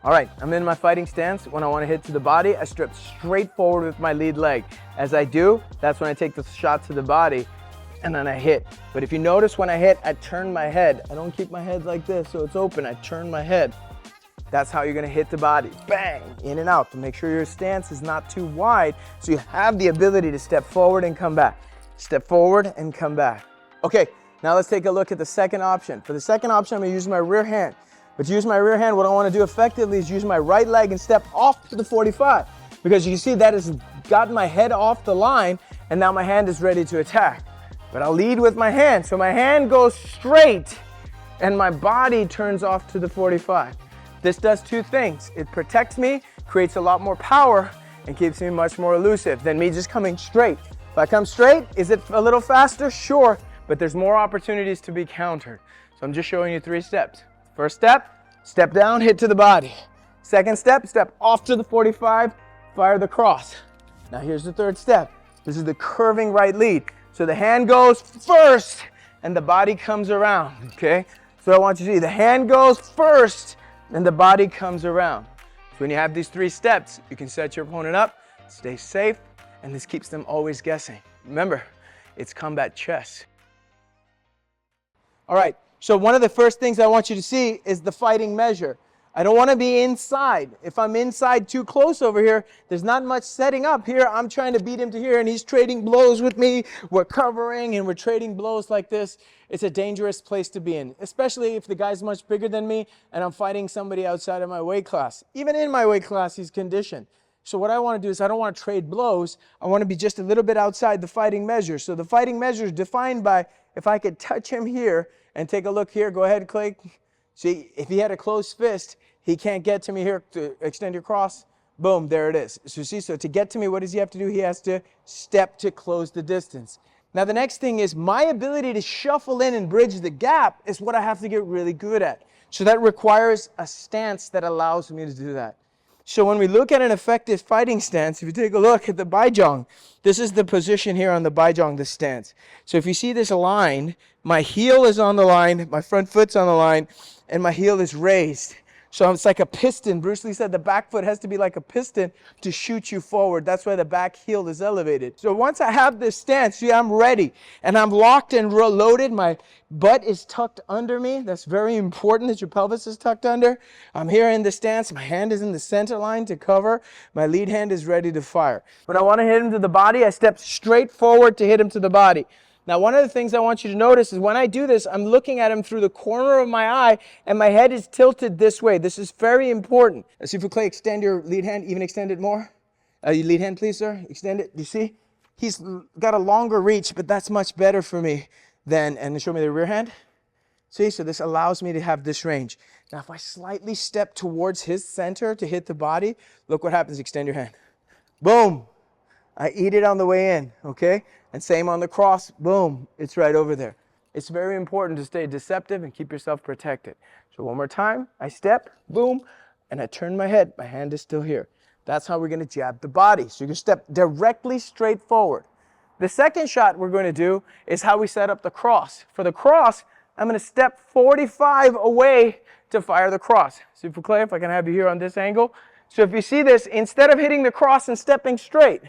All right, I'm in my fighting stance. When I want to hit to the body, I step straight forward with my lead leg. As I do, that's when I take the shot to the body and then I hit. But if you notice when I hit, I turn my head. I don't keep my head like this so it's open. I turn my head. That's how you're gonna hit the body. Bang, in and out to make sure your stance is not too wide so you have the ability to step forward and come back. Step forward and come back. Okay, now let's take a look at the second option. For the second option, I'm gonna use my rear hand. But to use my rear hand, what I wanna do effectively is use my right leg and step off to the 45. Because you see that has gotten my head off the line and now my hand is ready to attack. But I'll lead with my hand. So my hand goes straight and my body turns off to the 45. This does two things. It protects me, creates a lot more power, and keeps me much more elusive than me just coming straight. If I come straight, is it a little faster? Sure, but there's more opportunities to be countered. So I'm just showing you 3 steps. First step, step down, hit to the body. Second step, step off to the 45, fire the cross. Now here's the third step. This is the curving right lead. So the hand goes first and the body comes around, okay? So I want you to see the hand goes first and the body comes around. So when you have these 3 steps, you can set your opponent up, stay safe, and this keeps them always guessing. Remember, it's combat chess. All right, so one of the first things I want you to see is the fighting measure. I don't want to be inside. If I'm inside too close over here, there's not much setting up here. I'm trying to beat him to here and he's trading blows with me. We're covering and we're trading blows like this. It's a dangerous place to be in, especially if the guy's much bigger than me and I'm fighting somebody outside of my weight class. Even in my weight class, he's conditioned. So what I want to do is I don't want to trade blows. I want to be just a little bit outside the fighting measure. So the fighting measure is defined by if I could touch him here and take a look here. Go ahead, Clay. See, if he had a closed fist, he can't get to me here to extend your cross. Boom, there it is. So see, so to get to me, what does he have to do? He has to step to close the distance. Now the next thing is my ability to shuffle in and bridge the gap is what I have to get really good at. So that requires a stance that allows me to do that. So when we look at an effective fighting stance, if you take a look at the Baijong, this is the position here on the Baijong, the stance. So if you see this line, my heel is on the line, my front foot's on the line, and my heel is raised. So it's like a piston. Bruce Lee said the back foot has to be like a piston to shoot you forward. That's why the back heel is elevated. So once I have this stance, see, I'm ready. And I'm locked and loaded. My butt is tucked under me. That's very important that your pelvis is tucked under. I'm here in the stance. My hand is in the center line to cover. My lead hand is ready to fire. When I want to hit him to the body, I step straight forward to hit him to the body. Now, one of the things I want you to notice is when I do this, I'm looking at him through the corner of my eye, and my head is tilted this way. This is very important. Sifu Clay, extend your lead hand, even extend it more. Your lead hand, please, sir. Extend it. Do you see? He's got a longer reach, but that's much better for me than, and show me the rear hand. See, so this allows me to have this range. Now, if I slightly step towards his center to hit the body, look what happens. Extend your hand. Boom. I eat it on the way in, okay? And same on the cross, boom, it's right over there. It's very important to stay deceptive and keep yourself protected. So one more time, I step, boom, and I turn my head. My hand is still here. That's how we're going to jab the body. So you can step directly straight forward. The second shot we're going to do is how we set up the cross. For the cross, I'm going to step 45 away to fire the cross. Sifu Clay, if I can have you here on this angle. So if you see this, instead of hitting the cross and stepping straight,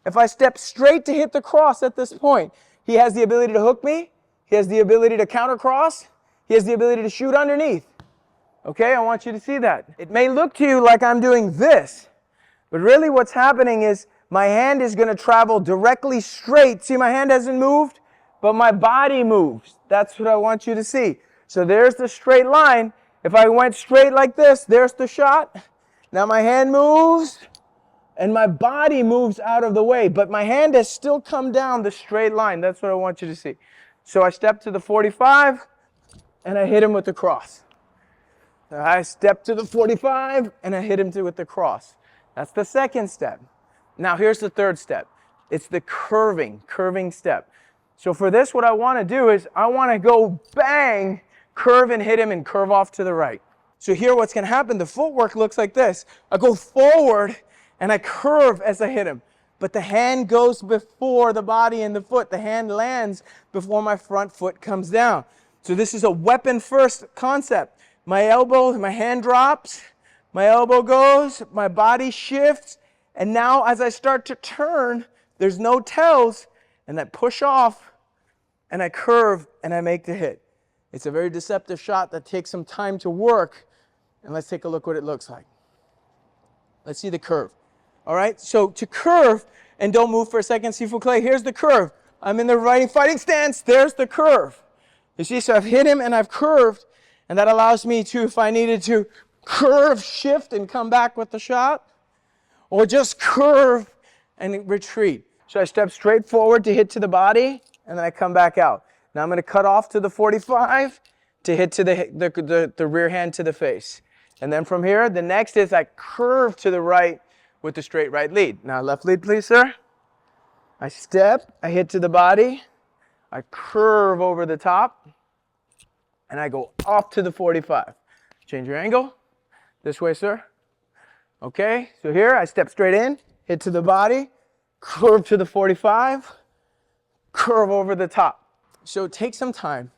if I step straight to hit the cross at this point, he has the ability to hook me. He has the ability to counter cross. He has the ability to shoot underneath. Okay, I want you to see that. It may look to you like I'm doing this, but really what's happening is my hand is going to travel directly straight. See, my hand hasn't moved, but my body moves. That's what I want you to see. So there's the straight line. If I went straight like this, there's the shot. Now my hand moves. And my body moves out of the way, but my hand has still come down the straight line. That's what I want you to see. So I step to the 45, and I hit him with the cross. I step to the 45, and I hit him with the cross. That's the second step. Now here's the third step. It's the curving step. So for this, what I want to do is I want to go bang, curve and hit him and curve off to the right. So here what's going to happen, the footwork looks like this. I go forward, and I curve as I hit him. But the hand goes before the body and the foot. The hand lands before my front foot comes down. So this is a weapon first concept. My elbow, my hand drops, My elbow goes, my body shifts, and now as I start to turn, there's no tells, and I push off, and I curve, and I make the hit. It's a very deceptive shot that takes some time to work, and let's take a look what it looks like. Let's see the curve. All right, so to curve, and don't move for a second, Sifu Clay, here's the curve. I'm in the fighting stance, there's the curve. You see, so I've hit him and I've curved, and that allows me to, if I needed to, curve, shift, and come back with the shot, or just curve and retreat. So I step straight forward to hit to the body, and then I come back out. Now I'm going to cut off to the 45 to hit to the rear hand to the face. And then from here, the next is I curve to the right with the straight right lead. Now left lead, please, sir. I step, I hit to the body, I curve over the top, and I go off to the 45. Change your angle. This way, sir. Okay, so here I step straight in, hit to the body, curve to the 45, curve over the top. So take some time,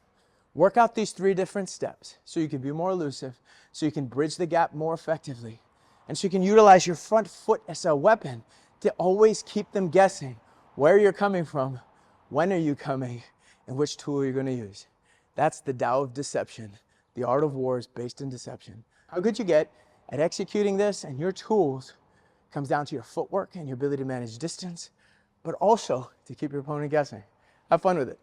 work out these 3 different steps so you can be more elusive, so you can bridge the gap more effectively, and so you can utilize your front foot as a weapon to always keep them guessing where you're coming from, when are you coming, and which tool you're going to use. That's the Tao of deception. The art of war is based in deception. How good you get at executing this and your tools comes down to your footwork and your ability to manage distance, but also to keep your opponent guessing. Have fun with it.